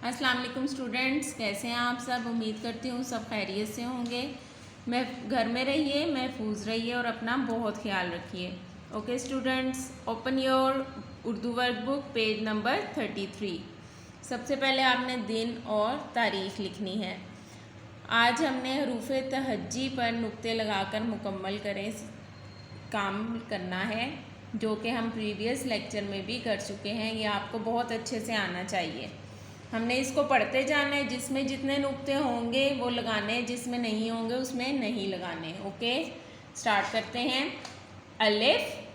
अस्सलाम वालेकुम स्टूडेंट्स, कैसे हैं आप सब। उम्मीद करती हूँ सब खैरियत से होंगे। मैं घर में रहिए, महफूज रहिए और अपना बहुत ख्याल रखिए। Okay students, open your Urdu workbook page number 33। सबसे पहले आपने दिन और तारीख लिखनी है। आज हमने हरूफ तहज्जी पर नुक्ते लगाकर मुकम्मल करें काम करना है, जो कि हम प्रीवियस लेक्चर में भी कर चुके हैं। ये आपको बहुत अच्छे से आना चाहिए। हमने इसको पढ़ते जाना है, जिसमें जितने नुक्ते होंगे वो लगाने, जिसमें नहीं होंगे उसमें नहीं लगाने। ओके, स्टार्ट करते हैं। अलिफ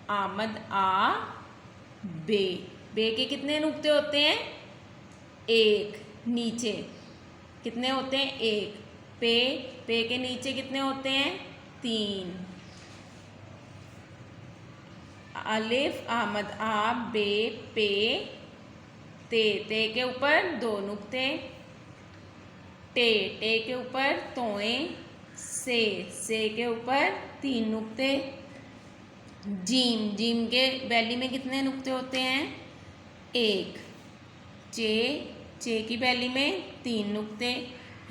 आमद आ बे। बे के कितने नुक्ते होते हैं? एक। नीचे कितने होते हैं? एक। पे, पे के नीचे कितने होते हैं? तीन। अलिफ आमद आ बे पे ते, ते के ऊपर दो नुक्ते। टे, टे के ऊपर तोए। से के ऊपर तीन नुक्ते। जीम, जीम के बैली में कितने नुक्ते होते हैं? एक। चे, चे की बैली में तीन नुक्ते।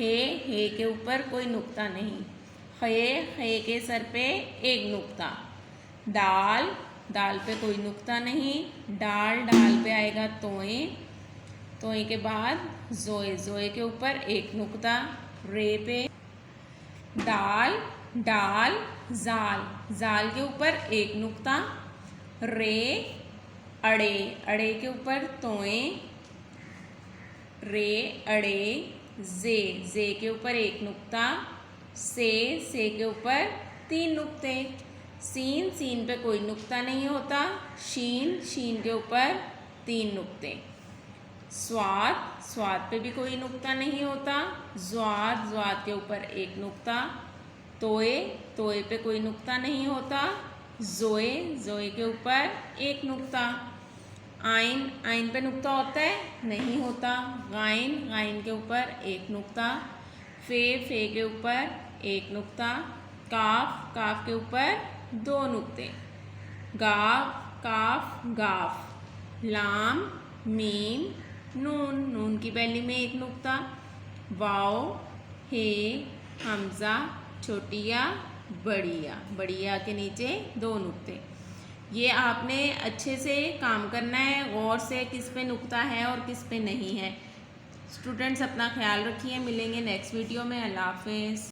हे के ऊपर कोई नुक्ता नहीं। खे के सर पे एक नुक्ता। दाल, दाल पे कोई नुक्ता नहीं। डाल, डाल पे आएगा तोए। तोए के बाद जोए, जोए के ऊपर एक नुक्ता। रे पे दाल, डाल, जाल, जाल के ऊपर एक नुक्ता। रे, अड़े, अड़े के ऊपर तोए। रे, अड़े, जे, जे के ऊपर एक नुक्ता। से के ऊपर तीन नुक्ते। सीन, सीन पे कोई नुक्ता नहीं होता। शीन, शीन के ऊपर तीन नुक्ते। स्वाद, स्वाद पे भी कोई नुक्ता नहीं होता। ज्वाद, ज्वाद के ऊपर एक नुक्ता। तोए, तोए पे कोई नुक्ता नहीं होता। जोए, जोए के ऊपर एक नुक्ता। आइन, आइन पे नुक्ता होता है? नहीं होता। गाइन, गाइन के ऊपर एक नुक्ता। फे के ऊपर एक नुक्ता। काफ, काफ के ऊपर दो नुक्ते। गाफ, काफ, गाफ। लाम, मीम, नून, नून की बैली में एक नुक्ता। वाओ, हे, हमजा, छोटिया, बड़िया, बड़िया के नीचे दो नुक्ते। ये आपने अच्छे से काम करना है, गौर से किस पे नुक्ता है और किस पे नहीं है। स्टूडेंट्स अपना ख्याल रखिए। मिलेंगे नेक्स्ट वीडियो में। अल्लाह हाफिज़।